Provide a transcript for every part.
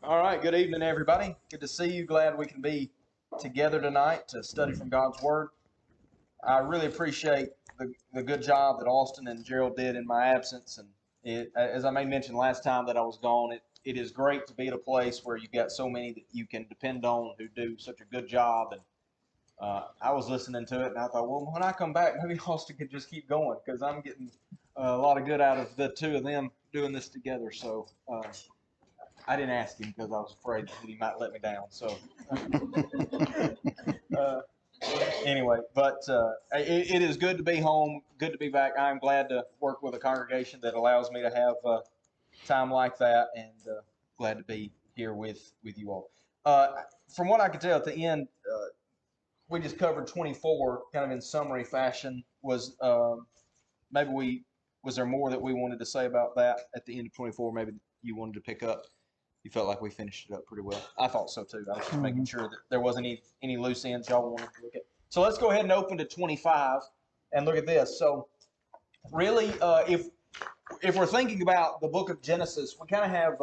All right, good evening, everybody. Good to see you. Glad we can be together tonight to study from God's Word. I really appreciate the good job that Austin and Gerald did in my absence. And as I may mention last time that I was gone, it is great to be at a place where you've got so many that you can depend on who do such a good job. And I was listening to it, and I thought, well, when I come back, maybe Austin could just keep going because I'm getting a lot of good out of the two of them doing this together. So I didn't ask him because I was afraid that he might let me down. So anyway, but it is good to be home, good to be back. I'm glad to work with a congregation that allows me to have time like that, and glad to be here with you all. From what I could tell at the end, we just covered 24 kind of in summary fashion. Was there more that we wanted to say about that at the end of 24? Maybe you wanted to pick up. You felt like we finished it up pretty well. I thought so too. I was just making sure that there wasn't any loose ends y'all wanted to look at. So let's go ahead and open to 25 and look at this. So really, if we're thinking about the book of Genesis, we kind of have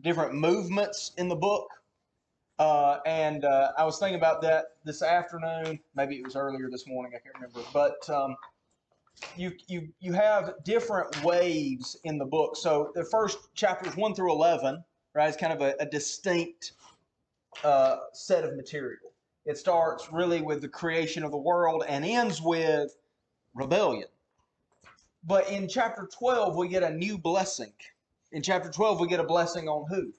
different movements in the book. And I was thinking about that this afternoon. Maybe it was earlier this morning. I can't remember. But you have different waves in the book. So the first chapters 1 through 11, right, is kind of a distinct set of material. It starts really with the creation of the world and ends with rebellion. But in chapter 12, we get a new blessing. In chapter 12, we get a blessing on who?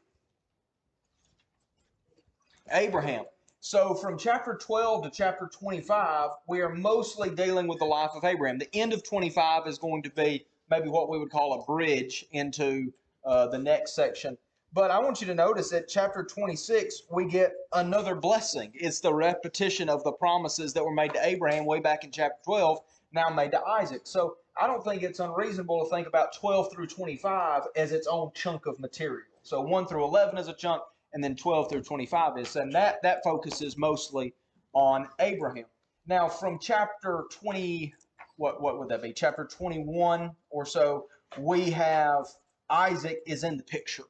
Abraham. So from chapter 12 to chapter 25, we are mostly dealing with the life of Abraham. The end of 25 is going to be maybe what we would call a bridge into the next section. But I want you to notice that chapter 26, we get another blessing. It's the repetition of the promises that were made to Abraham way back in chapter 12, now made to Isaac. So I don't think it's unreasonable to think about 12 through 25 as its own chunk of material. So 1 through 11 is a chunk, and then 12 through 25 is. And that focuses mostly on Abraham. Now from chapter 20, what would that be? Chapter 21 or so, we have Isaac is in the picture.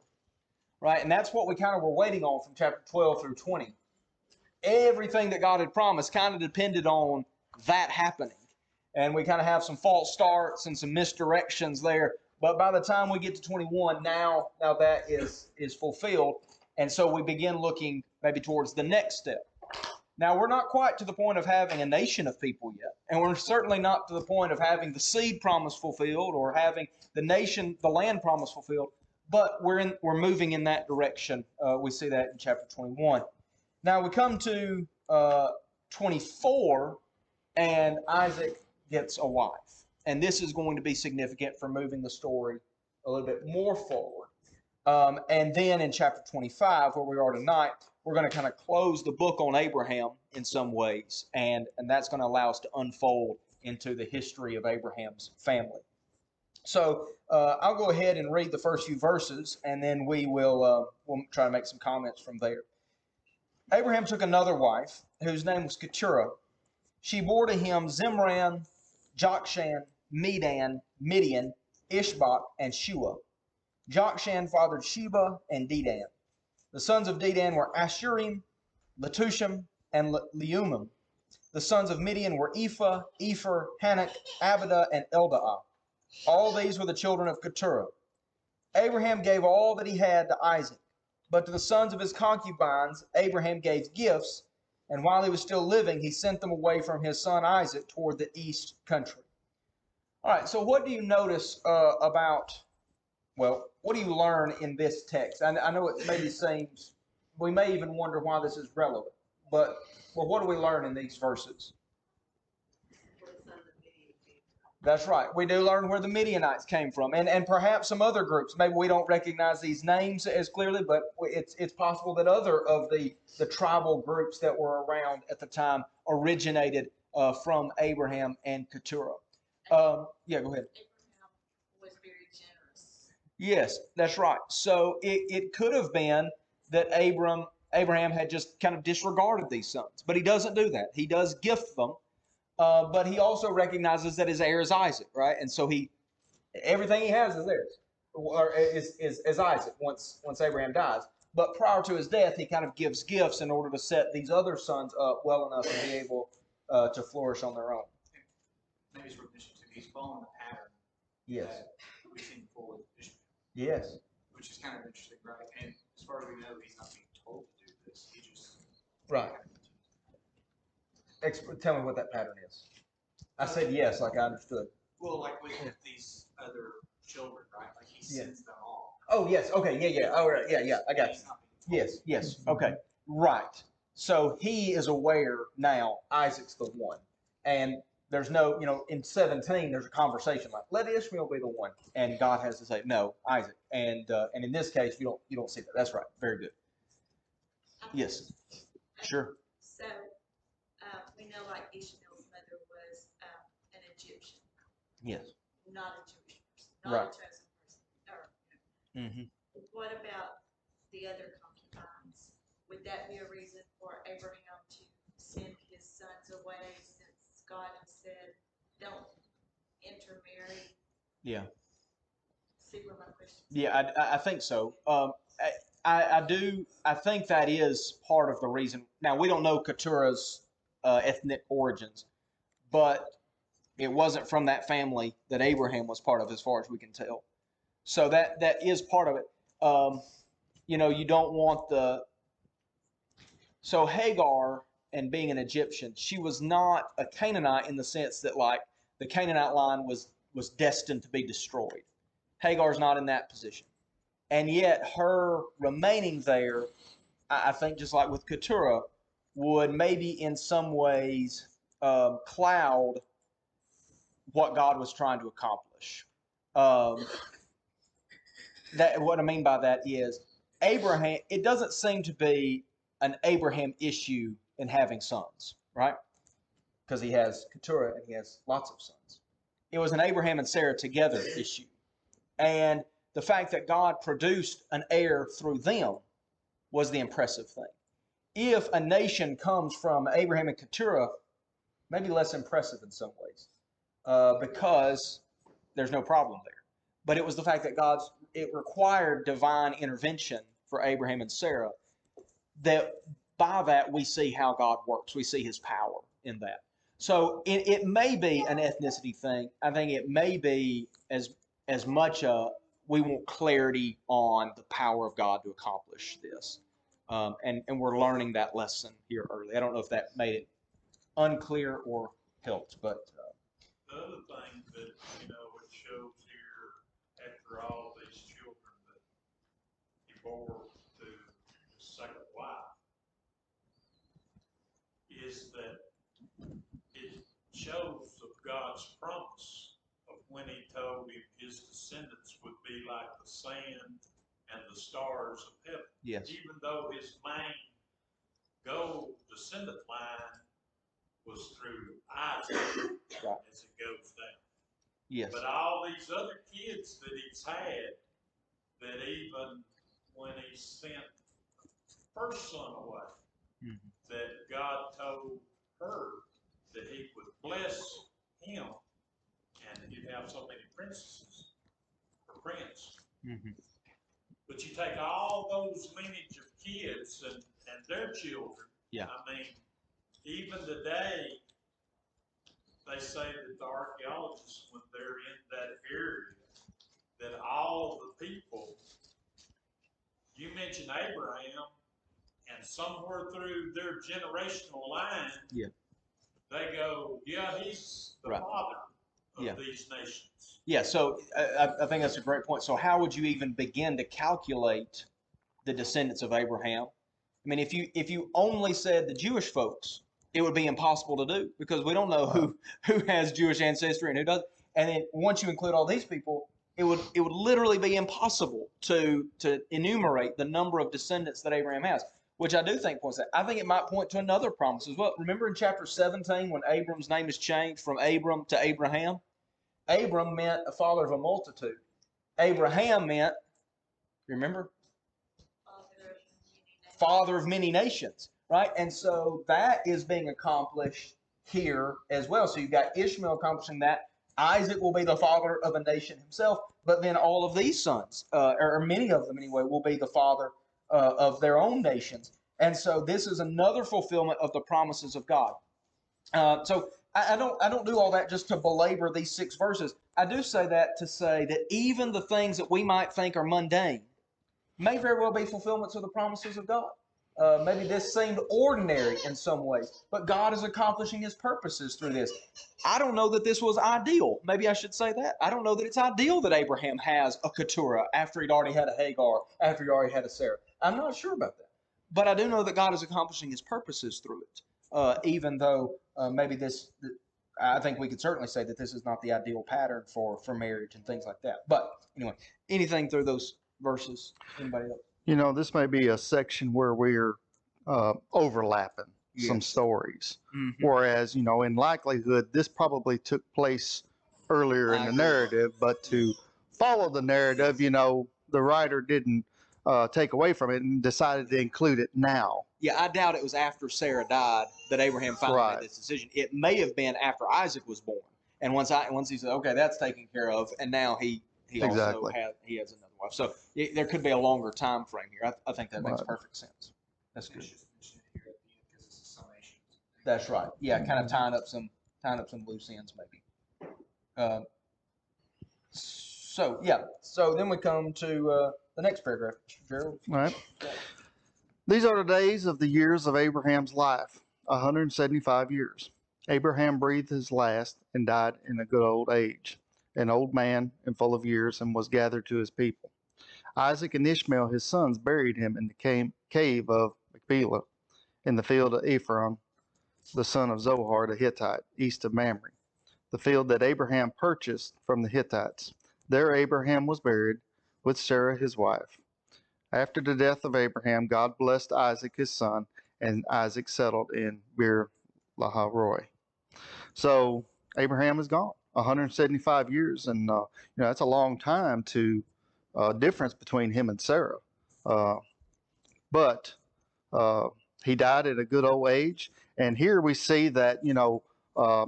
Right, and that's what we kind of were waiting on from chapter 12 through 20. Everything that God had promised kind of depended on that happening. And we kind of have some false starts and some misdirections there. But by the time we get to 21, now that is fulfilled. And so we begin looking maybe towards the next step. Now, we're not quite to the point of having a nation of people yet. And we're certainly not to the point of having the seed promise fulfilled or having the nation, the land promise fulfilled. But we're moving in that direction. We see that in chapter 21. Now we come to 24, and Isaac gets a wife. And this is going to be significant for moving the story a little bit more forward. And then in chapter 25, where we are tonight, we're going to kind of close the book on Abraham in some ways. And that's going to allow us to unfold into the history of Abraham's family. So I'll go ahead and read the first few verses, and then we'll try to make some comments from there. Abraham took another wife, whose name was Keturah. She bore to him Zimran, Jokshan, Medan, Midian, Ishbak, and Shua. Jokshan fathered Sheba and Dedan. The sons of Dedan were Ashurim, Letushim, and Leumim. The sons of Midian were Ephah, Epher, Hanok, Abidah, and Eldaah. All these were the children of Keturah. Abraham gave all that he had to Isaac, but to the sons of his concubines Abraham gave gifts, and while he was still living, he sent them away from his son Isaac toward the east country. All right, so what do you notice what do you learn in this text? I know it maybe seems, we may even wonder why this is relevant, but what do we learn in these verses? That's right. We do learn where the Midianites came from, and perhaps some other groups. Maybe we don't recognize these names as clearly, but it's possible that other of the tribal groups that were around at the time originated from Abraham and Keturah. Yeah, go ahead. Abraham was very generous. Yes, that's right. So it could have been that Abraham had just kind of disregarded these sons, but he doesn't do that. He does gift them. But he also recognizes that his heir is Isaac, right? And so everything he has is theirs, or is Isaac once Abraham dies. But prior to his death, he kind of gives gifts in order to set these other sons up well enough to be able to flourish on their own. Maybe it's recognition too. He's following the pattern Yes. that we've seen before with Ishmael. Yes. Which is kind of interesting, right? And as far as we know, he's not being told to do this. He just Right. Tell me what that pattern is. I said yes, like I understood. Well, like with these other children, right? Like he sends them all. Oh, yes. Okay. Yeah. All right. Yeah. I got you. Yes. Okay. Right. So he is aware now Isaac's the one. And there's no, in 17, there's a conversation like, let Ishmael be the one. And God has to say, no, Isaac. And in this case, you don't see that. That's right. Very good. Yes. Sure. So we know like Ishmael's mother was an Egyptian. Yes. Not a Jewish person. Not a chosen person. Mm-hmm. What about the other concubines? Would that be a reason for Abraham to send his sons away since God has said, don't intermarry? Yeah. See where my question is? Yeah, I think so. I think that is part of the reason. Now, we don't know Keturah's ethnic origins, but it wasn't from that family that Abraham was part of, as far as we can tell. So that is part of it. You don't want So Hagar, and being an Egyptian, she was not a Canaanite in the sense that, like, the Canaanite line was destined to be destroyed. Hagar's not in that position. And yet her remaining there, I think, just like with Keturah, would maybe in some ways cloud what God was trying to accomplish. What I mean by that is Abraham, it doesn't seem to be an Abraham issue in having sons, right? Because he has Keturah and he has lots of sons. It was an Abraham and Sarah together issue. And the fact that God produced an heir through them was the impressive thing. If a nation comes from Abraham and Keturah, maybe less impressive in some ways, because there's no problem there. But it was the fact that it required divine intervention for Abraham and Sarah, that by that we see how God works. We see his power in that. So it may be an ethnicity thing. I think it may be as much we want clarity on the power of God to accomplish this. And we're learning that lesson here early. I don't know if that made it unclear or helped, but the other thing that it shows here, after all these children that he bore to his second wife, is that it shows of God's promise of when he told him his descendants would be like the sand and the stars of heaven. yes, Even though his main goal descendant line was through Isaac, right, as it goes down. yes, But all these other kids that he's had, that even when he sent first son away, mm-hmm. that God told her that he would bless him and he'd have so many princesses or prince. Mm-hmm. But you take all those lineage of kids and their children. Yeah. I mean, even today, they say that the archaeologists, when they're in that area, that all the people, you mentioned Abraham, and somewhere through their generational line, yeah, they go, yeah, he's the right. father of yeah. these nations. Yeah, so I think that's a great point. So how would you even begin to calculate the descendants of Abraham? I mean, if you only said the Jewish folks, it would be impossible to do, because we don't know who has Jewish ancestry and who doesn't. And then once you include all these people, it would literally be impossible to enumerate the number of descendants that Abraham has, which I do think points out. I think it might point to another promise as well. Remember in chapter 17 when Abram's name is changed from Abram to Abraham? Abram meant a father of a multitude. Abraham meant, remember? Father of many nations, right? And so that is being accomplished here as well. So you've got Ishmael accomplishing that. Isaac will be the father of a nation himself, but then all of these sons, or many of them anyway, will be the father of their own nations. And so this is another fulfillment of the promises of God. So I don't do all that just to belabor these 6 verses. I do say that to say that even the things that we might think are mundane may very well be fulfillments of the promises of God. Maybe this seemed ordinary in some ways, but God is accomplishing His purposes through this. I don't know that this was ideal. Maybe I should say that. I don't know that it's ideal that Abraham has a Keturah after he'd already had a Hagar, after he'd already had a Sarah. I'm not sure about that. But I do know that God is accomplishing His purposes through it, even though maybe this, I think we could certainly say that this is not the ideal pattern for marriage and things like that. But anyway, anything through those verses? Anybody else? You know, this may be a section where we're overlapping some Yes. stories. Mm-hmm. Whereas, you know, in likelihood, this probably took place earlier in the narrative, but to follow the narrative, you know, the writer didn't take away from it and decided to include it now. Yeah, I doubt it was after Sarah died that Abraham finally Right. made this decision. It may have been after Isaac was born, and once he said, "Okay, that's taken care of," and now he Exactly. also has another wife. So there could be a longer time frame here. I think that makes Right. perfect sense. That's good. It's just mentioned here at the end because it's a summation. That's right. Yeah, kind of tying up some loose ends maybe. So then we come to the next paragraph, Gerald. All right. These are the days of the years of Abraham's life, 175 years. Abraham breathed his last and died in a good old age, an old man and full of years, and was gathered to his people. Isaac and Ishmael, his sons, buried him in the cave of Machpelah, in the field of Ephron, the son of Zohar the Hittite, east of Mamre, the field that Abraham purchased from the Hittites. There Abraham was buried with Sarah his wife. After the death of Abraham, God blessed Isaac his son, and Isaac settled in Beer Lahai Roi. So Abraham is gone, 175 years, and you know, that's a long time to difference between him and Sarah. But he died at a good old age, and here we see that, you know,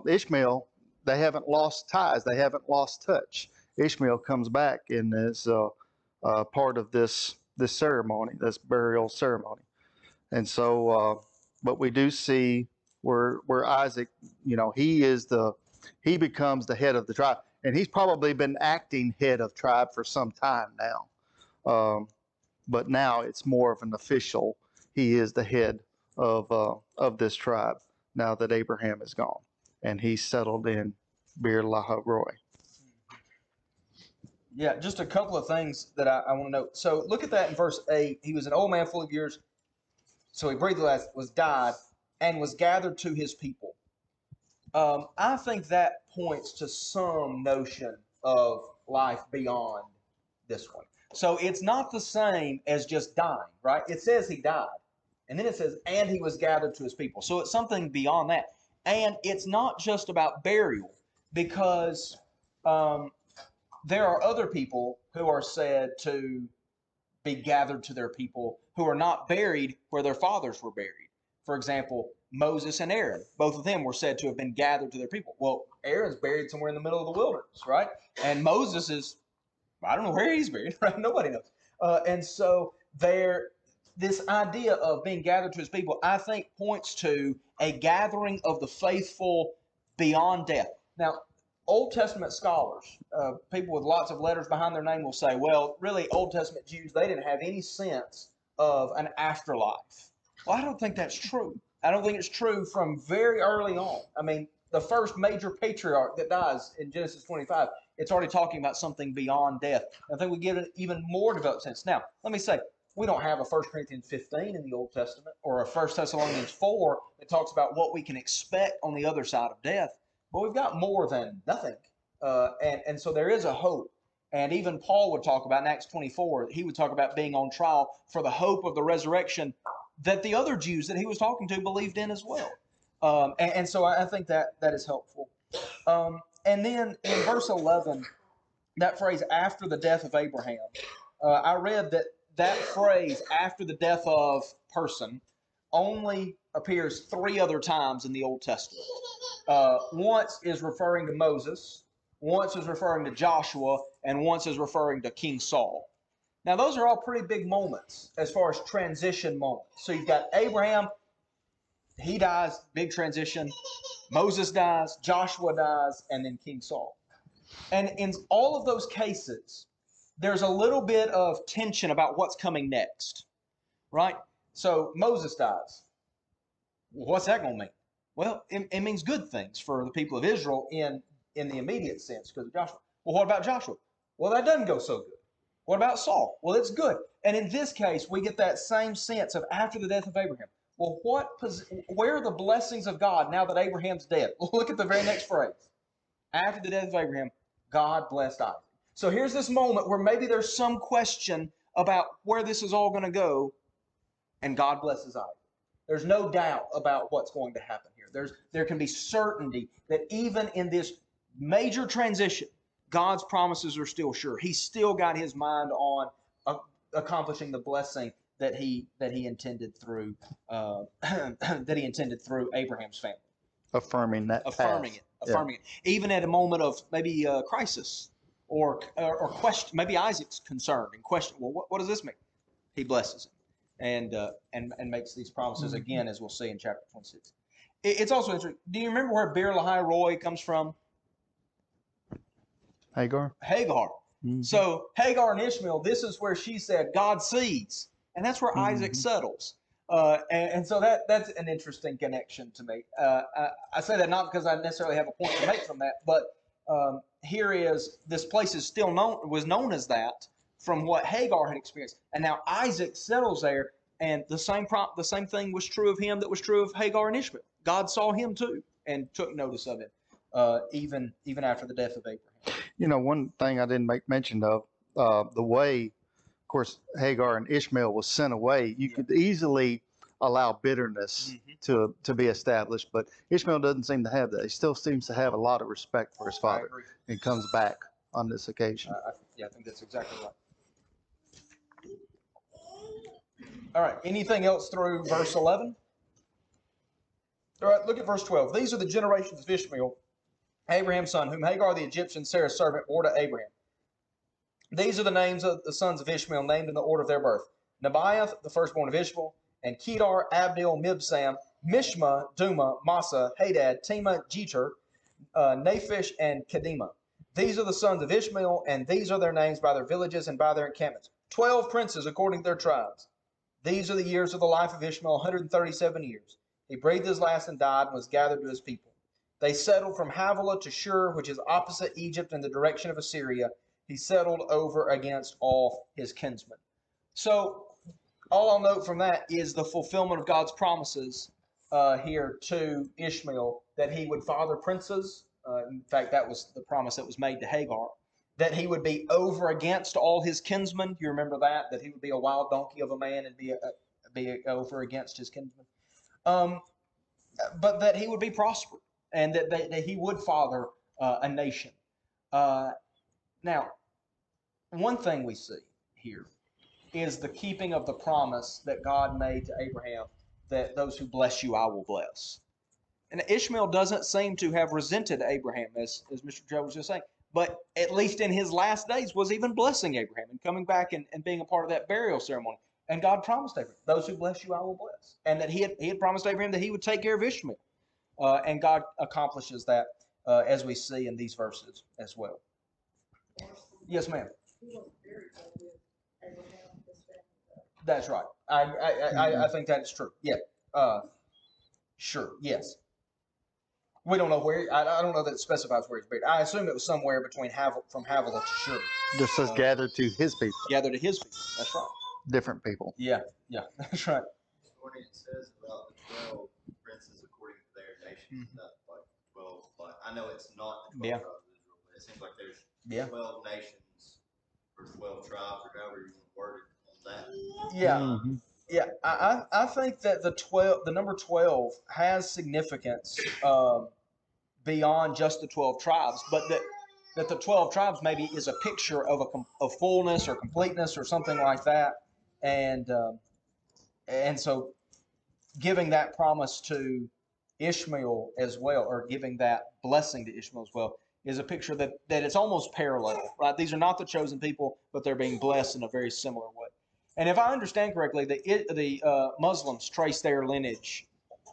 Ishmael, they haven't lost ties, they haven't lost touch. Ishmael comes back and is part of this ceremony, this burial ceremony. And so, but we do see where Isaac, you know, he becomes the head of the tribe, and he's probably been acting head of tribe for some time now. But now it's more of an official. He is the head of this tribe now that Abraham is gone, and he's settled in Beer Lahai Roi. Yeah, just a couple of things that I want to note. So look at that in verse 8. He was an old man full of years, so he breathed last, was died, and was gathered to his people. I think that points to some notion of life beyond this one. So it's not the same as just dying, right? It says he died, and then it says, and he was gathered to his people. So it's something beyond that. And it's not just about burial, because there are other people who are said to be gathered to their people who are not buried where their fathers were buried. For example, Moses and Aaron, both of them were said to have been gathered to their people. Well, Aaron's buried somewhere in the middle of the wilderness, right? And Moses is, I don't know where he's buried, right? Nobody knows. And so this idea of being gathered to his people, I think, points to a gathering of the faithful beyond death. Now, Old Testament scholars, people with lots of letters behind their name, will say, well, really, Old Testament Jews, they didn't have any sense of an afterlife. Well, I don't think that's true. I don't think it's true from very early on. I mean, the first major patriarch that dies in Genesis 25, it's already talking about something beyond death. I think we get an even more developed sense. Now, let me say, we don't have a 1 Corinthians 15 in the Old Testament or a 1 Thessalonians 4 that talks about what we can expect on the other side of death. But we've got more than nothing. And so there is a hope. And even Paul would talk about in Acts 24, he would talk about being on trial for the hope of the resurrection that the other Jews that he was talking to believed in as well. And so I think that is helpful. And then in verse 11, that phrase, after the death of Abraham, I read that phrase, after the death of person, only appears 3 other times in the Old Testament. Once is referring to Moses, once is referring to Joshua, and once is referring to King Saul. Now, those are all pretty big moments as far as transition moments. So you've got Abraham, he dies, big transition. Moses dies, Joshua dies, and then King Saul. And in all of those cases, there's a little bit of tension about what's coming next, right? So Moses dies. What's that going to mean? Well, it means good things for the people of Israel in the immediate sense because of Joshua. Well, what about Joshua? Well, that doesn't go so good. What about Saul? Well, it's good. And in this case, we get that same sense of after the death of Abraham. Well, where are the blessings of God now that Abraham's dead? Look at the very next phrase. After the death of Abraham, God blessed Isaac. So here's this moment where maybe there's some question about where this is all going to go, and God blesses Isaac. There's no doubt about what's going to happen here. There can be certainty that even in this major transition, God's promises are still sure. He's still got his mind on accomplishing the blessing that he intended through Abraham's family. Affirming that affirming it, even at a moment of maybe crisis or question. Maybe Isaac's concerned and question. Well, what does this mean? He blesses him and makes these promises again, as we'll see in chapter 26. It's also interesting. Do you remember where Bir Lahai Roy comes from? Hagar. Mm-hmm. So Hagar and Ishmael, this is where she said, God sees. And that's where Isaac settles. And so that's an interesting connection to me. I say that not because I necessarily have a point to make from that, but this place is still was known as that from what Hagar had experienced. And now Isaac settles there, and the same thing was true of him that was true of Hagar and Ishmael. God saw him too and took notice of him, even after the death of Abraham. You know, one thing I didn't make mention of, the way, of course, Hagar and Ishmael was sent away, you could easily allow bitterness to be established, but Ishmael doesn't seem to have that. He still seems to have a lot of respect for his father and comes back on this occasion. I think that's exactly right. All right, anything else through verse 11? All right, look at verse 12. These are the generations of Ishmael, Abraham's son, whom Hagar the Egyptian, Sarah's servant, bore to Abraham. These are the names of the sons of Ishmael, named in the order of their birth. Nebaioth, the firstborn of Ishmael, and Kedar, Abdil, Mibsam, Mishma, Duma, Massa, Hadad, Tema, Jeter, Naphish, and Kedemah. These are the sons of Ishmael, and these are their names by their villages and by their encampments. 12 princes according to their tribes. These are the years of the life of Ishmael, 137 years. He breathed his last and died and was gathered to his people. They settled from Havilah to Shur, which is opposite Egypt in the direction of Assyria. He settled over against all his kinsmen. So all I'll note from that is the fulfillment of God's promises here to Ishmael, that he would father princes. In fact, that was the promise that was made to Hagar, that he would be over against all his kinsmen. You remember that he would be a wild donkey of a man and be over against his kinsmen. But that he would be prospered and that he would father a nation. Now, one thing we see here is the keeping of the promise that God made to Abraham, that those who bless you, I will bless. And Ishmael doesn't seem to have resented Abraham, as Mr. Joe was just saying, but at least in his last days was even blessing Abraham and coming back and being a part of that burial ceremony. And God promised Abraham, those who bless you, I will bless. And that he had promised Abraham that he would take care of Ishmael. And God accomplishes that as we see in these verses as well. Yes, ma'am. That's right. I think that is true. Yeah. Sure. Yes. We don't know where. I don't know that it specifies where he's buried. I assume it was somewhere between from Havilah to Shur. Just says gathered to his people. Gathered to his people. That's right. Different people. Yeah. That's right. It says about the 12 princes according to their nations. Not like 12. Like, I know it's not the 12 tribes of Israel, but it seems like there's 12 nations or 12 tribes or however you want to word it on that. Yeah. Yeah, I think that the number 12 has significance beyond just the 12 tribes, but that the 12 tribes maybe is a picture of of fullness or completeness or something like that, and so giving that promise to Ishmael as well, or giving that blessing to Ishmael as well, is a picture that it's almost parallel, right? These are not the chosen people, but they're being blessed in a very similar way. And if I understand correctly, the Muslims trace their lineage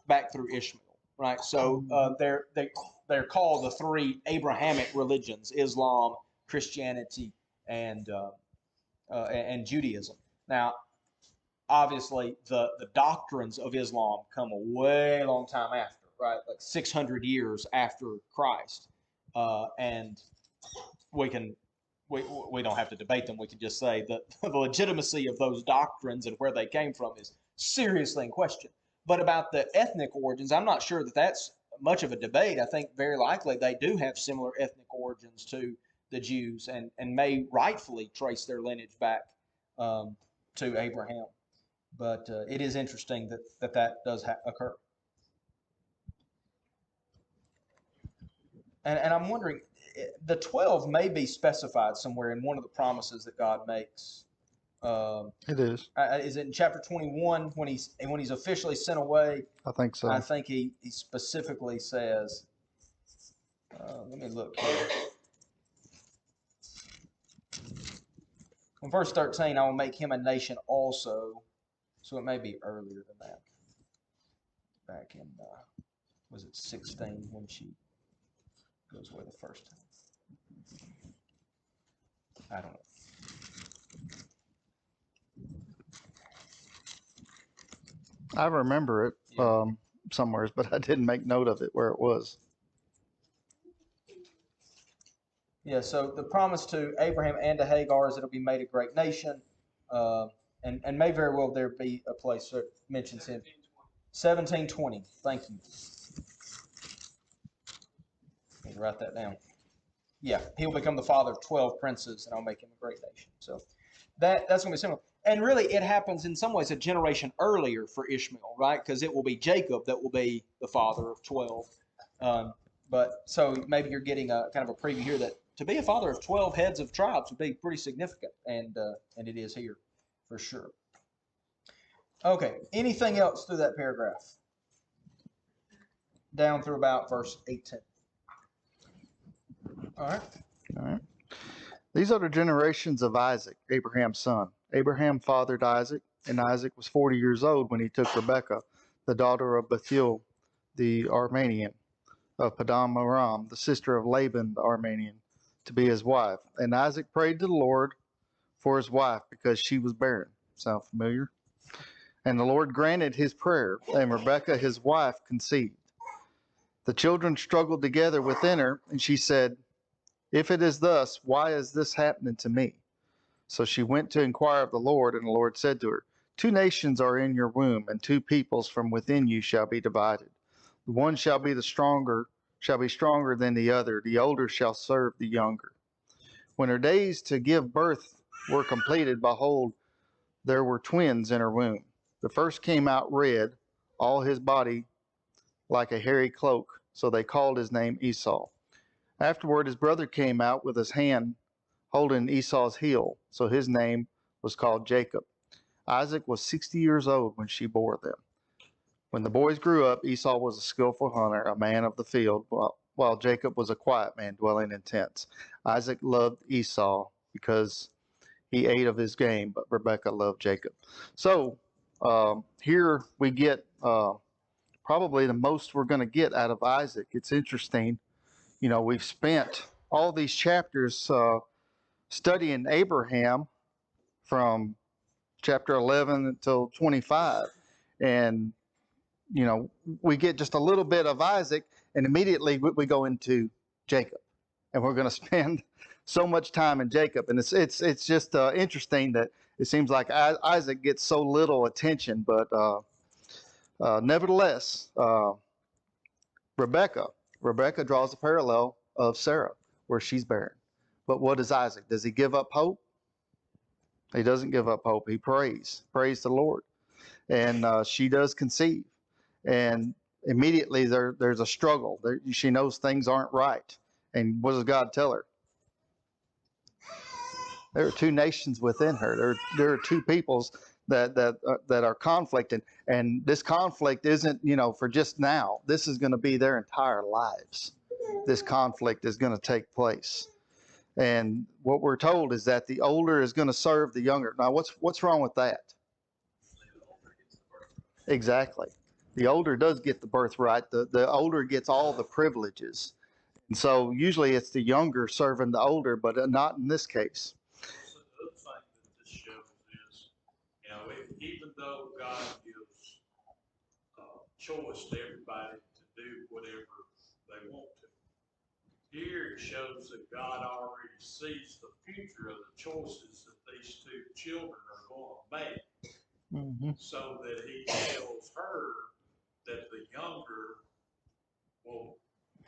back through Ishmael, right? So they're called the three Abrahamic religions: Islam, Christianity, and Judaism. Now, obviously, the doctrines of Islam come a way long time after, right? Like 600 years after Christ, and we don't have to debate them. We can just say that the legitimacy of those doctrines and where they came from is seriously in question. But about the ethnic origins, I'm not sure that that's much of a debate. I think very likely they do have similar ethnic origins to the Jews, and may rightfully trace their lineage back to Abraham. But it is interesting that does occur. And I'm wondering, the 12 may be specified somewhere in one of the promises that God makes. It is. Is it in chapter 21 when he's officially sent away? I think so. I think he specifically says, let me look here. In verse 13, I will make him a nation also. So it may be earlier than that. Back in, was it 16 when she goes away the first time? I don't know. I remember it somewhere, but I didn't make note of it where it was. Yeah, so the promise to Abraham and to Hagar is it'll be made a great nation. And may very well there be a place that mentions him. 1720. Thank you. Let me write that down. Yeah, he'll become the father of 12 princes, and I'll make him a great nation. So that's going to be similar. And really, it happens in some ways a generation earlier for Ishmael, right? Because it will be Jacob that will be the father of 12. But so maybe you're getting a kind of a preview here that to be a father of 12 heads of tribes would be pretty significant, and it is here for sure. Okay, anything else through that paragraph? Down through about verse 18. All right. These are the generations of Isaac, Abraham's son. Abraham fathered Isaac, and Isaac was 40 years old when he took Rebekah, the daughter of Bethuel the Aramean, of Paddan Aram, the sister of Laban the Aramean, to be his wife. And Isaac prayed to the Lord for his wife because she was barren. Sound familiar? And the Lord granted his prayer, and Rebekah, his wife, conceived. The children struggled together within her, and she said, "If it is thus, why is this happening to me?" So she went to inquire of the Lord, and the Lord said to her, "Two nations are in your womb, and two peoples from within you shall be divided. The one shall be stronger than the other. The older shall serve the younger." When her days to give birth were completed, behold, there were twins in her womb. The first came out red, all his body like a hairy cloak, so they called his name Esau. Afterward, his brother came out with his hand holding Esau's heel, so his name was called Jacob. Isaac was 60 years old when she bore them. When the boys grew up, Esau was a skillful hunter, a man of the field, while Jacob was a quiet man dwelling in tents. Isaac loved Esau because he ate of his game, but Rebekah loved Jacob. So here we get probably the most we're going to get out of Isaac. It's interesting. You know, we've spent all these chapters studying Abraham from chapter 11 until 25. And, you know, we get just a little bit of Isaac, and immediately we go into Jacob. And we're going to spend so much time in Jacob. And it's just interesting that it seems like Isaac gets so little attention. But nevertheless, Rebekah draws a parallel of Sarah, where she's barren. But what does Isaac? Does he give up hope? He doesn't give up hope. He prays the Lord. And she does conceive. And immediately there's a struggle. She knows things aren't right. And what does God tell her? There are two nations within her. There are two peoples that are conflicting. And this conflict isn't, for just now. This is going to be their entire lives. this conflict is going to take place. And what we're told is that the older is going to serve the younger. Now, what's wrong with that? Exactly. The older does get the birthright. The older gets all the privileges. And so usually it's the younger serving the older, but not in this case. So the other thing that this shows is, even though God gives choice to everybody to do whatever they want to, here it shows that God already sees the future of the choices that these two children are going to make. Mm-hmm. So that he tells her that the younger will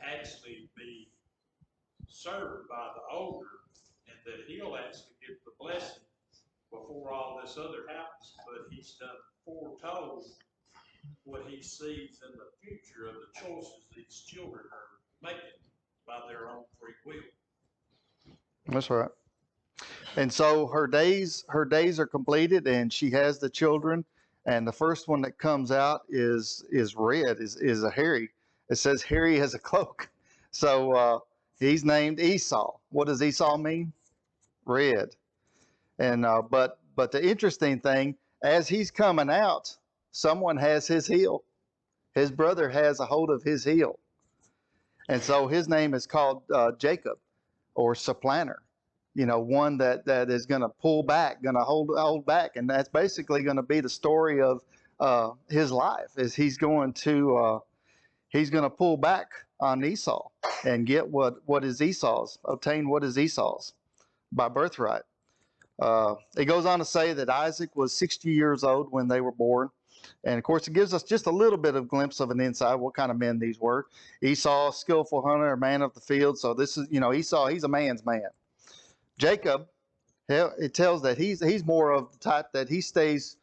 actually be served by the older, and that he'll actually get the blessing before all this other happens. But he's done foretold what he sees in the future of the choices these children are making by their own free will. That's right. And so her days are completed, and she has the children. And the first one that comes out is red, is a hairy. It says hairy as a cloak. So he's named Esau. What does Esau mean? Red. And but the interesting thing, as he's coming out, someone has his heel. His brother has a hold of his heel, and so his name is called Jacob, or supplanter. One that is going to pull back, going to hold back, and that's basically going to be the story of his life. Is he's going to pull back on Esau and get what is Esau's, obtain what is Esau's by birthright. It goes on to say that Isaac was 60 years old when they were born. And of course, it gives us just a little bit of glimpse of an insight, what kind of men these were. Esau, a skillful hunter, a man of the field. So this is, Esau, he's a man's man. Jacob, it tells that he's more of the type that he stays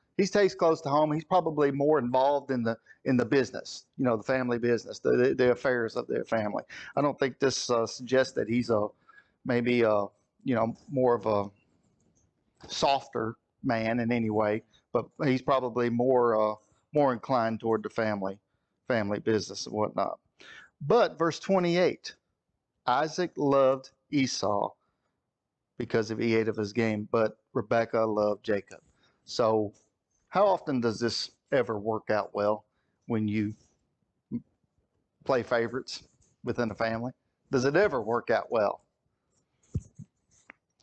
close to home. He's probably more involved in the business, the family business, the affairs of their family. I don't think this suggests that he's maybe more of a softer man in any way, but he's probably more inclined toward the family business and whatnot. But verse 28, Isaac loved Esau because he ate of his game, but Rebekah loved Jacob. So how often does this ever work out well when you play favorites within a family? Does it ever work out well?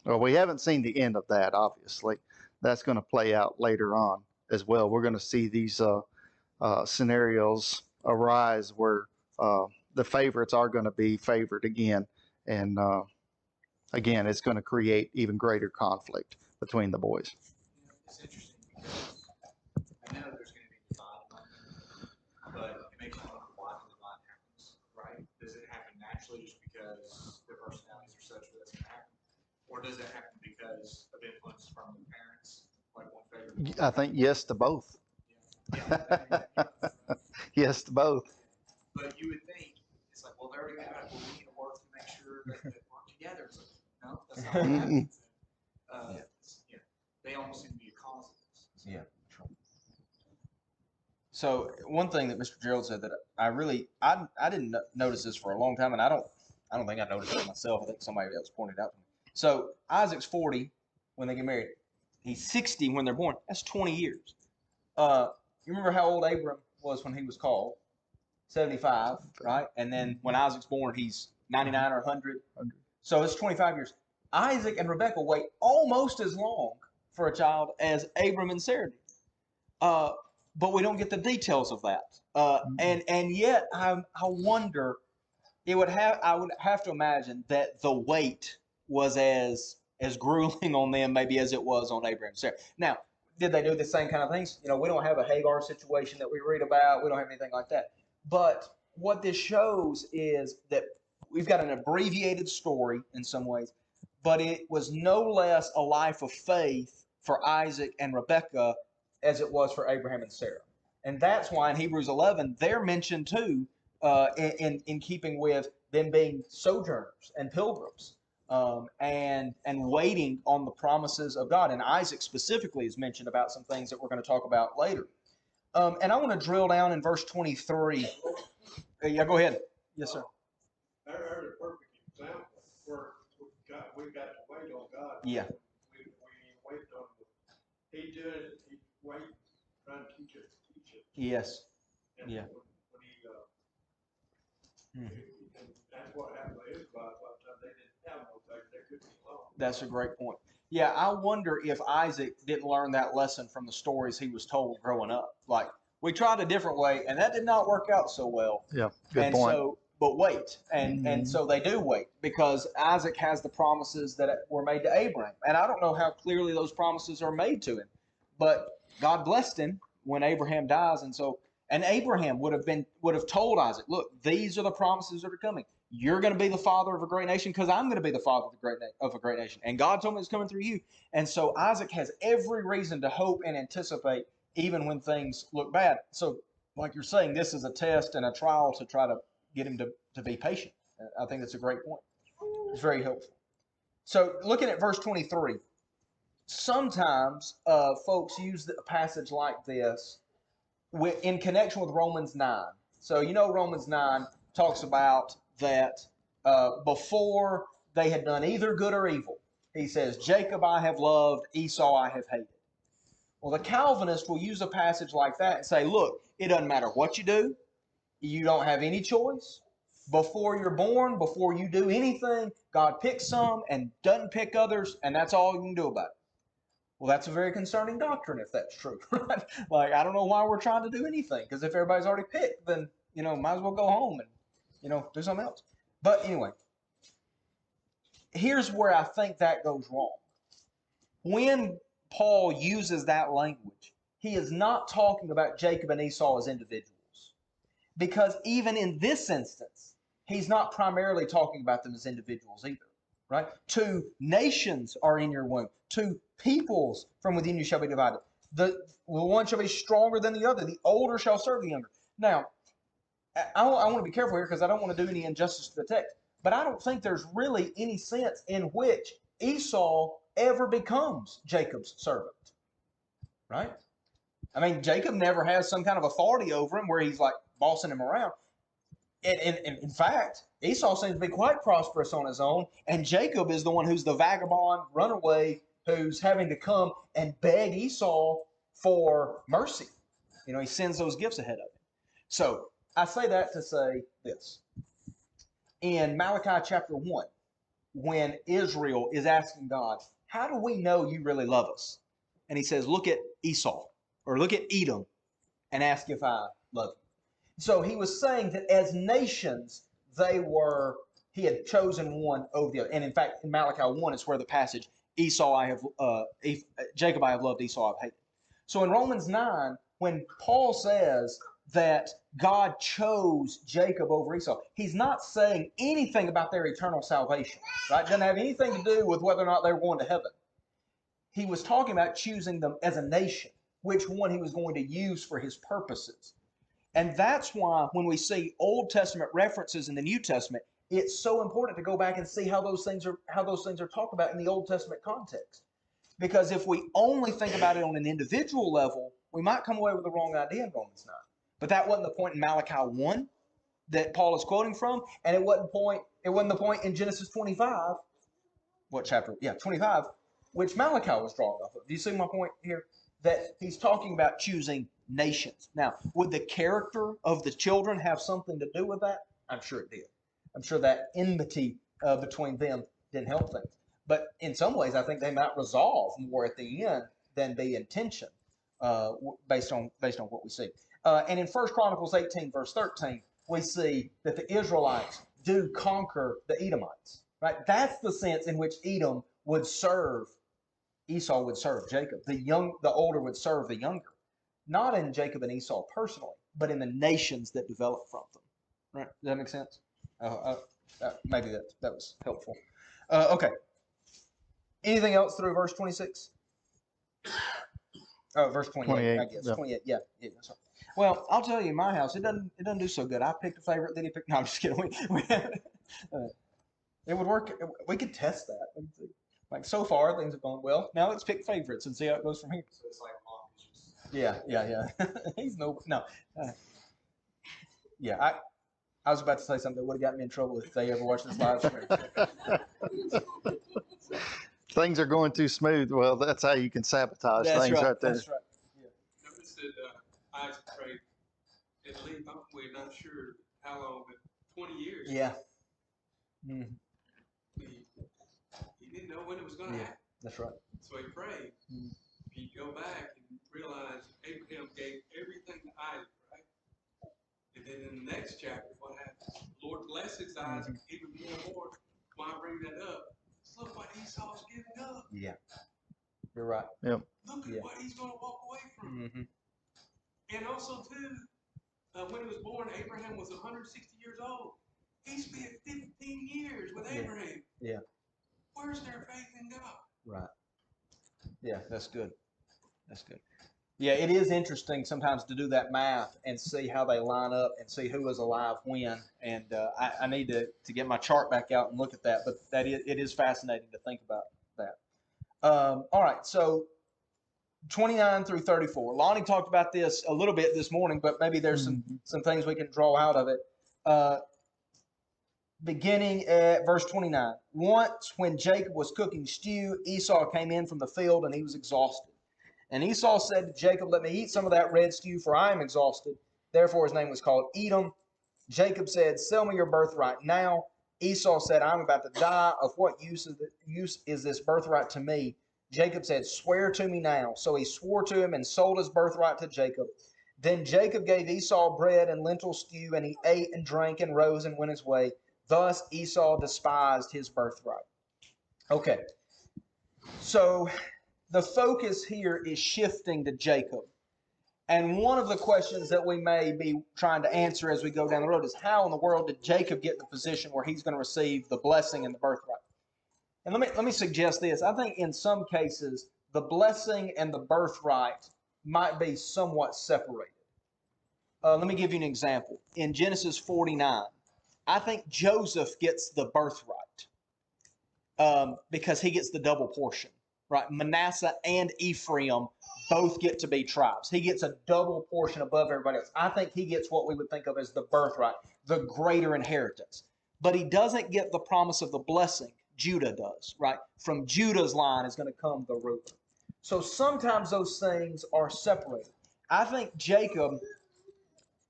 Well, we haven't seen the end of that, obviously. That's going to play out later on as well. We're going to see these scenarios arise where the favorites are going to be favored again. And again, it's going to create even greater conflict between the boys. It's interesting because I know there's going to be divide among them, but it makes you wonder why the divide happens, right? Does it happen naturally just because their personalities are such that it's going to happen? Or does it happen because of influence from the parents, like one favorite? I think yes to both. Yeah. Yes to both. But you would think, it's like, well, they're already got it. Well, we need to work to make sure that they work together. It's like, no, that's not what happens. They almost seem to be a cause of this. So. Yeah. So one thing that Mr. Gerald said that I didn't notice this for a long time, and I don't think I noticed it myself. I think somebody else pointed it out to me. So Isaac's 40 when they get married. He's 60 when they're born. That's 20 years. You remember how old Abram was when he was called? 75, right? And then when Isaac's born, he's 99 or 100. So it's 25 years. Isaac and Rebekah wait almost as long for a child as Abram and Sarah did. But we don't get the details of that. And yet I wonder, I would have to imagine that the wait was as grueling on them maybe as it was on Abraham and Sarah. Now, did they do the same kind of things? We don't have a Hagar situation that we read about. We don't have anything like that. But what this shows is that we've got an abbreviated story in some ways, but it was no less a life of faith for Isaac and Rebekah as it was for Abraham and Sarah. And that's why in Hebrews 11, they're mentioned too, in keeping with them being sojourners and pilgrims, and waiting on the promises of God. And Isaac specifically is mentioned about some things that we're going to talk about later. And I want to drill down in verse 23. Yeah, go ahead. Yes, sir. There Yeah. We wait on him. He wait, trying to teach us. Yes. And Yeah. when that's what happened to Israelites. By the time they didn't have no faith, they couldn't be alone. That's a great point. Yeah, I wonder if Isaac didn't learn that lesson from the stories he was told growing up. Like, we tried a different way, and that did not work out so well. Yeah, good point. So, but wait, and so they do wait, because Isaac has the promises that were made to Abraham, and I don't know how clearly those promises are made to him, but God blessed him when Abraham dies, and Abraham would have told Isaac, look, these are the promises that are coming. You're going to be the father of a great nation because I'm going to be the father of a great nation. And God told me it's coming through you. And so Isaac has every reason to hope and anticipate even when things look bad. So like you're saying, this is a test and a trial to try to get him to be patient. I think that's a great point. It's very helpful. So looking at verse 23, sometimes folks use a passage like this in connection with Romans 9. So Romans 9 talks about that before they had done either good or evil. He says, Jacob I have loved, Esau I have hated. Well, the Calvinist will use a passage like that and say, look, it doesn't matter what you do. You don't have any choice. Before you're born, before you do anything, God picks some and doesn't pick others, and that's all you can do about it. Well, that's a very concerning doctrine if that's true. Right? Like, I don't know why we're trying to do anything, because if everybody's already picked, then, might as well go home and, do something else. But anyway, here's where I think that goes wrong. When Paul uses that language, he is not talking about Jacob and Esau as individuals. Because even in this instance, he's not primarily talking about them as individuals either. Right? 2 nations are in your womb. 2 peoples from within you shall be divided. The one shall be stronger than the other. The older shall serve the younger. Now, I want to be careful here because I don't want to do any injustice to the text. But I don't think there's really any sense in which Esau ever becomes Jacob's servant. Right? I mean, Jacob never has some kind of authority over him where he's like bossing him around. In fact, Esau seems to be quite prosperous on his own, and Jacob is the one who's the vagabond runaway who's having to come and beg Esau for mercy. He sends those gifts ahead of him. So I say that to say this. In Malachi chapter 1, when Israel is asking God, how do we know you really love us? And he says, look at Esau, or look at Edom, and ask if I love you. So he was saying that as nations, he had chosen one over the other. And in fact, in Malachi 1 is where the passage, Jacob I have loved, Esau I've hated. So in Romans 9, when Paul says that God chose Jacob over Esau, he's not saying anything about their eternal salvation. Right? It doesn't have anything to do with whether or not they were going to heaven. He was talking about choosing them as a nation, which one he was going to use for his purposes. And that's why when we see Old Testament references in the New Testament, it's so important to go back and see how those things are talked about in the Old Testament context. Because if we only think about it on an individual level, we might come away with the wrong idea in Romans 9. But that wasn't the point in Malachi 1 that Paul is quoting from, and it wasn't the point in Genesis 25. What chapter? Yeah, 25, which Malachi was drawing off of. Do you see my point here? That he's talking about choosing nations. Now, would the character of the children have something to do with that? I'm sure it did. I'm sure that enmity between them didn't help things. But in some ways, I think they might resolve more at the end than be in tension based on what we see. And in 1 Chronicles 18, verse 13, we see that the Israelites do conquer the Edomites. Right? That's the sense in which Edom would serve. Esau would serve Jacob. The older would serve the younger. Not in Jacob and Esau personally, but in the nations that develop from them. Right? Does that make sense? Maybe that was helpful. Okay. Anything else through verse 26? Oh, verse 28, I guess. Yeah. 28, yeah. Sorry. Well, I'll tell you, in my house, it doesn't do so good. I picked a favorite, then he picked. No, I'm just kidding. It would work. We could test that. Like, so far, things have gone well. Now let's pick favorites and see how it goes from here. So it's like Yeah. He's no. Yeah, I was about to say something that would have got me in trouble if they ever watched this live stream. things are going too smooth, well, that's how you can sabotage things right there. That's right. Notice that Isaac prayed at length. We're not sure how long, but 20 years. Yeah. Mm-hmm. He didn't know when it was going to happen. That's right. So he prayed. Mm-hmm. You go back and realize Abraham gave everything to Isaac, right? And then in the next chapter, what happens? The Lord blesses Isaac even more. Why I bring that up? Look what Esau's giving up. Yeah. You're right. Yep. Look at what he's going to walk away from. Mm-hmm. And also, too, when he was born, Abraham was 160 years old. He spent 15 years with Abraham. Yeah. Where's their faith in God? Right. Yeah, that's good. That's good. Yeah, it is interesting sometimes to do that math and see how they line up and see who was alive when. And I need to get my chart back out and look at that. But it is fascinating to think about that. All right, so 29 through 34. Lonnie talked about this a little bit this morning, but maybe there's some things we can draw out of it. Beginning at verse 29. Once when Jacob was cooking stew, Esau came in from the field and he was exhausted. And Esau said to Jacob, let me eat some of that red stew, for I am exhausted. Therefore his name was called Edom. Jacob said, sell me your birthright now. Esau said, I'm about to die. Of what use is this birthright to me? Jacob said, swear to me now. So he swore to him and sold his birthright to Jacob. Then Jacob gave Esau bread and lentil stew, and he ate and drank and rose and went his way. Thus Esau despised his birthright. Okay, so the focus here is shifting to Jacob. And one of the questions that we may be trying to answer as we go down the road is, how in the world did Jacob get in the position where he's going to receive the blessing and the birthright? And let me suggest this. I think in some cases, the blessing and the birthright might be somewhat separated. Let me give you an example. In Genesis 49, I think Joseph gets the birthright because he gets the double portion, right? Manasseh and Ephraim both get to be tribes. He gets a double portion above everybody else. I think he gets what we would think of as the birthright, the greater inheritance. But he doesn't get the promise of the blessing. Judah does, right? From Judah's line is going to come the ruler. So sometimes those things are separated. I think Jacob,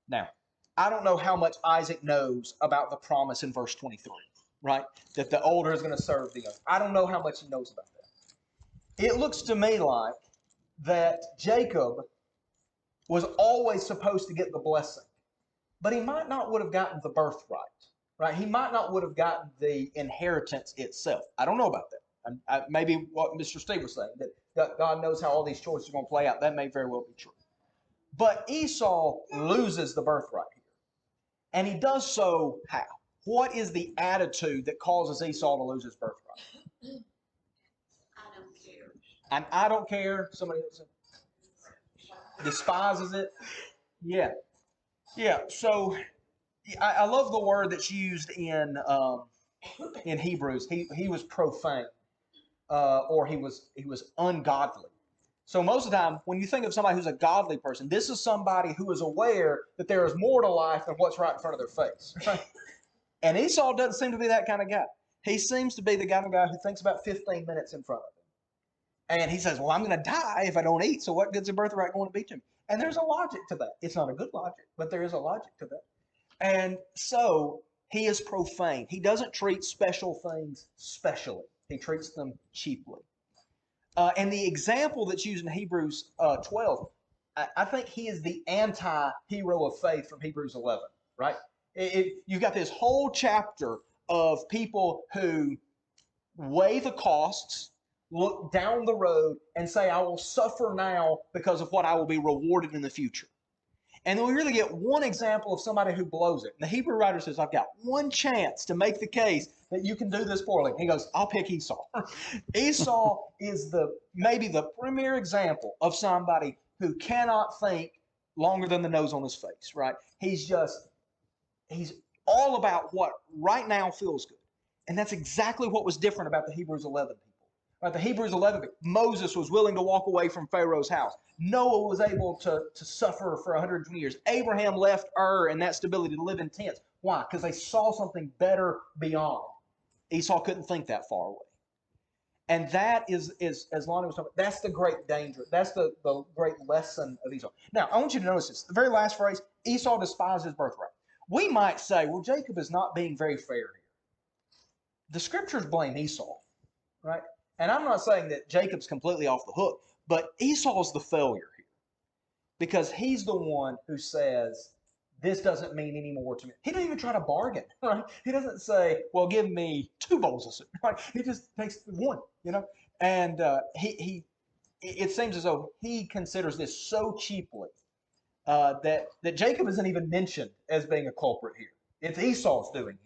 now, I don't know how much Isaac knows about the promise in verse 23, right? That the older is going to serve the younger. I don't know how much he knows about that. It looks to me like that Jacob was always supposed to get the blessing, but he might not would have gotten the birthright, right? He might not would have gotten the inheritance itself. I don't know about that. Maybe what Mr. Steve was saying, that God knows how all these choices are going to play out. That may very well be true. But Esau loses the birthright here. And he does so how? What is the attitude that causes Esau to lose his birthright? I don't care. And I don't care. Somebody else despises it. Yeah. Yeah. So I love the word that's used in Hebrews. He was profane, or he was ungodly. So most of the time, when you think of somebody who's a godly person, this is somebody who is aware that there is more to life than what's right in front of their face. Right? And Esau doesn't seem to be that kind of guy. He seems to be the kind of guy who thinks about 15 minutes in front of him. And he says, well, I'm going to die if I don't eat, so what good's a birthright going to be to me? And there's a logic to that. It's not a good logic, but there is a logic to that. And so he is profane. He doesn't treat special things specially. He treats them cheaply. And the example that's used in Hebrews 12, I think he is the anti-hero of faith from Hebrews 11, right? You've got this whole chapter of people who weigh the costs, look down the road, and say, I will suffer now because of what I will be rewarded in the future. And then we really get one example of somebody who blows it. And the Hebrew writer says, I've got one chance to make the case that you can do this poorly. He goes, I'll pick Esau. Esau is maybe the premier example of somebody who cannot think longer than the nose on his face, right? He's all about what right now feels good. And that's exactly what was different about the Hebrews 11 people. Right? The Hebrews 11 people, Moses was willing to walk away from Pharaoh's house. Noah was able to suffer for 120 years. Abraham left Ur and that stability to live in tents. Why? Because they saw something better beyond. Esau couldn't think that far away. And that is as Lonnie was talking about, that's the great danger. That's the great lesson of Esau. Now, I want you to notice this. The very last phrase, Esau despised his birthright. We might say, well, Jacob is not being very fair here. The scriptures blame Esau, right? And I'm not saying that Jacob's completely off the hook, but Esau's the failure here because he's the one who says, this doesn't mean any more to me. He doesn't even try to bargain, right? He doesn't say, well, give me 2 bowls of soup, right? He just takes 1, And it seems as though he considers this so cheaply that Jacob isn't even mentioned as being a culprit here. It's Esau's doing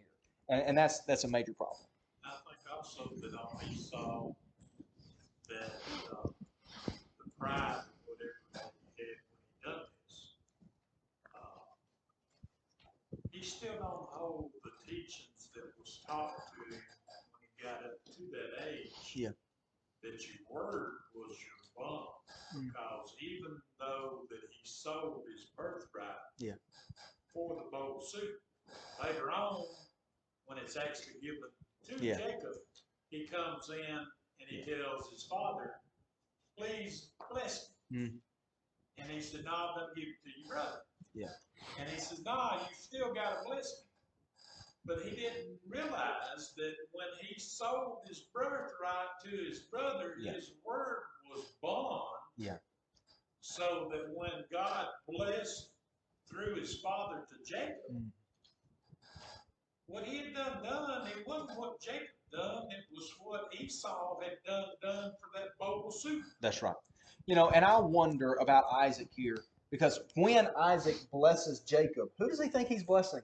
here, and that's a major problem. I think also that on Esau, that the pride of whatever that he had when he done this, he still don't hold the teachings that was taught to him when he got up to that age. Yeah. That your word was your bond. Because even though that he sold his birthright for the bowl of soup, later on, when it's actually given to Jacob, he comes in and he tells his father, please bless me. And he said, no, I'm going to give it to your brother. Yeah. And he says, no, you still got to bless me. But he didn't realize that when he sold his birthright to his brother, his word was bond. Yeah. So that when God blessed through his father to Jacob, what he had done, it wasn't what Jacob done, it was what Esau had done for that bowl of soup. That's right. And I wonder about Isaac here, because when Isaac blesses Jacob, who does he think he's blessing?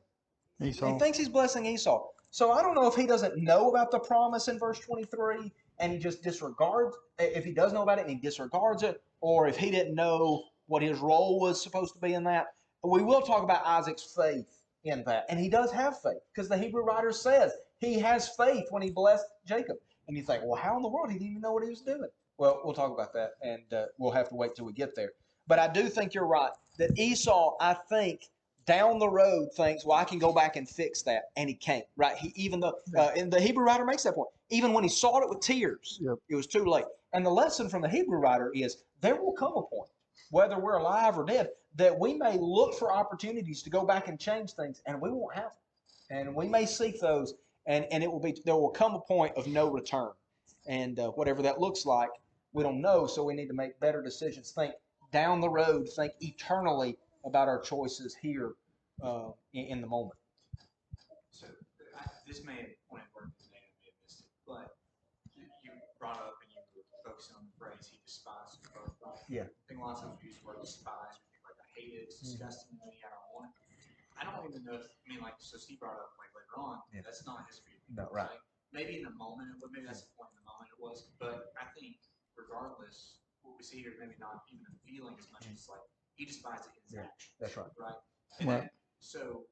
Esau. He thinks he's blessing Esau. So I don't know if he doesn't know about the promise in verse 23 and he just disregards, if he does know about it and he disregards it, or if he didn't know what his role was supposed to be in that. We will talk about Isaac's faith in that. And he does have faith, because the Hebrew writer says he has faith when he blessed Jacob. And you think, well, how in the world? He didn't even know what he was doing. Well, we'll talk about that, and we'll have to wait till we get there. But I do think you're right, that Esau, I think, down the road thinks, well, I can go back and fix that, and he can't, right? Even though, and the Hebrew writer makes that point. Even when he sought it with tears, it was too late. And the lesson from the Hebrew writer is there will come a point, whether we're alive or dead, that we may look for opportunities to go back and change things, and we won't have them. And we may seek those, and there will come a point of no return. And whatever that looks like, we don't know, so we need to make better decisions. Think down the road, think eternally about our choices here in the moment. So this may have pointed word today, I may have missed it, but you brought up and you were focusing on the phrase he despised his birthright. Yeah. I think a lot of times we use the word despise, we think like I hate it, it's disgusting to me, I don't want it. I don't even know if, so Steve brought up like later on, that's not his view. No, right. Maybe in the moment, but maybe that's the point in the moment it was, but I think regardless, what we see here is maybe not even a feeling as much as like he despised it in his action. That's right. Right? And then, so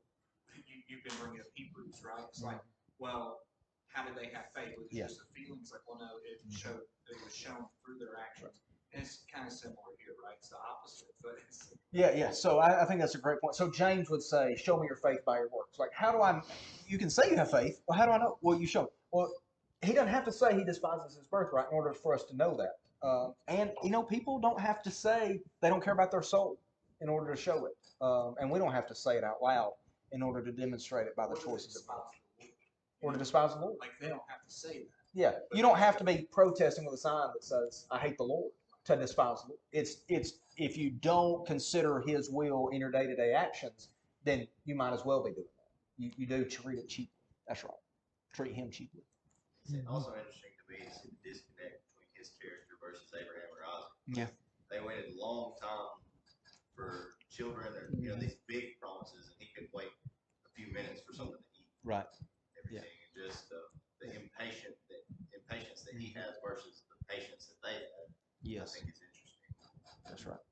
you've been bringing up Hebrews, right? It's like, well, how did they have faith? Was it just the feelings? Like, well, no, it was shown through their actions. And it's kind of similar here, right? It's the opposite, but it's... Yeah. So I think that's a great point. So James would say, show me your faith by your works. Like, how do you can say you have faith. Well, how do I know? Well, you show. Well, he doesn't have to say he despises his birthright in order for us to know that. And people don't have to say they don't care about their soul in order to show it. And we don't have to say it out loud in order to demonstrate it by the choices that we make. Or to despise the Lord. Like, they don't have to say that. Yeah. You don't have to be protesting with a sign that says, I hate the Lord, to despise the Lord. It's if you don't consider his will in your day-to-day actions, then you might as well be doing that. You do treat it cheaply. That's right. Treat him cheaply. It's also interesting to me is the disconnect between his character versus Abraham or Isaac. Yeah. They waited a long time for children or these big promises, and he could wait a few minutes for something to eat. Right. Everything, and just the impatience that he has versus the patience that they have. Yes. I think it's interesting. That's right.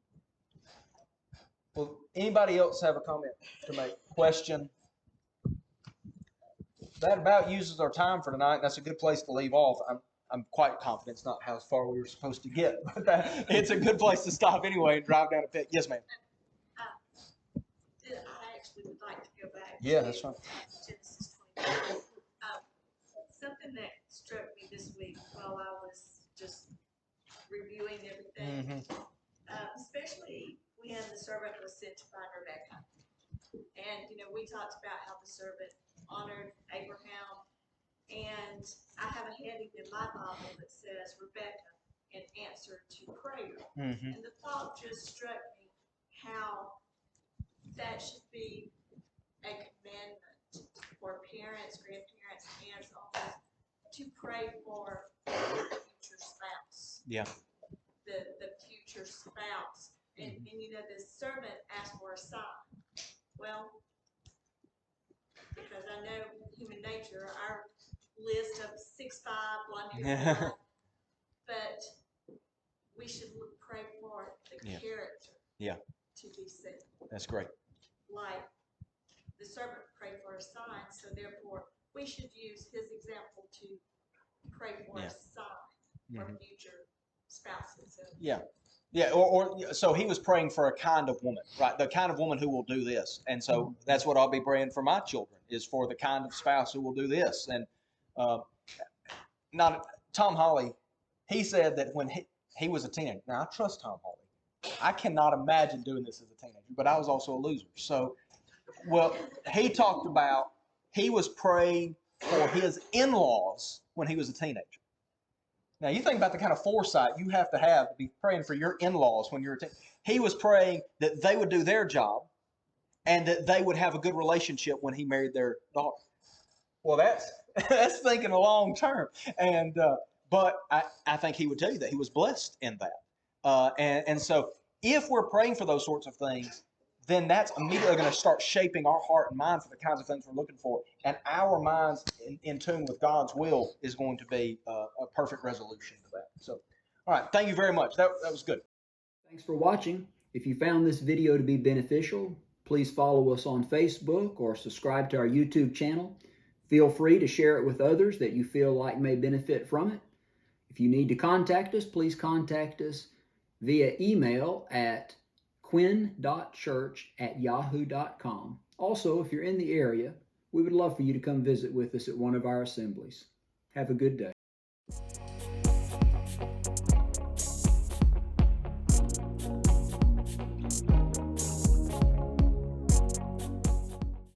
Well, anybody else have a comment to make? Question? That about uses our time for tonight. That's a good place to leave off. I'm quite confident it's not how far we were supposed to get, but it's a good place to stop anyway and drive down a pit. Yes, ma'am. I actually would like to go back. Yeah, that's fine. Genesis 25. Something that struck me this week while I was just reviewing everything. Especially when the servant was sent to find Rebecca. And, we talked about how the servant honored Abraham. And I have a heading in my Bible that says Rebecca in answer to prayer. And the thought just struck me how that should be a commandment for parents, grandparents, aunts, uncles to pray for the future spouse. Yeah. The future spouse. And the servant asked for a sign. Well, because I know human nature, our list of 6'5", blonde hair, but we should pray for the character to be saved. That's great. Like the servant prayed for a sign, so therefore we should use his example to pray for a sign for future spouses. Yeah, or so he was praying for a kind of woman, right? The kind of woman who will do this. And so that's what I'll be praying for my children, is for the kind of spouse who will do this. And Tom Holly, he said that when he was a teenager. Now, I trust Tom Holly. I cannot imagine doing this as a teenager, but I was also a loser. So, he talked about he was praying for his in-laws when he was a teenager. Now, you think about the kind of foresight you have to be praying for your in-laws when you're a teenager. He was praying that they would do their job and that they would have a good relationship when he married their daughter. Well, that's thinking a long term. And but I think he would tell you that he was blessed in that. And so if we're praying for those sorts of things, then that's immediately going to start shaping our heart and mind for the kinds of things we're looking for. And our minds in tune with God's will is going to be a perfect resolution to that. So, all right. Thank you very much. That was good. Thanks for watching. If you found this video to be beneficial, please follow us on Facebook or subscribe to our YouTube channel. Feel free to share it with others that you feel like may benefit from it. If you need to contact us, please contact us via email at quinn.church@yahoo.com. Also, if you're in the area, we would love for you to come visit with us at one of our assemblies. Have a good day.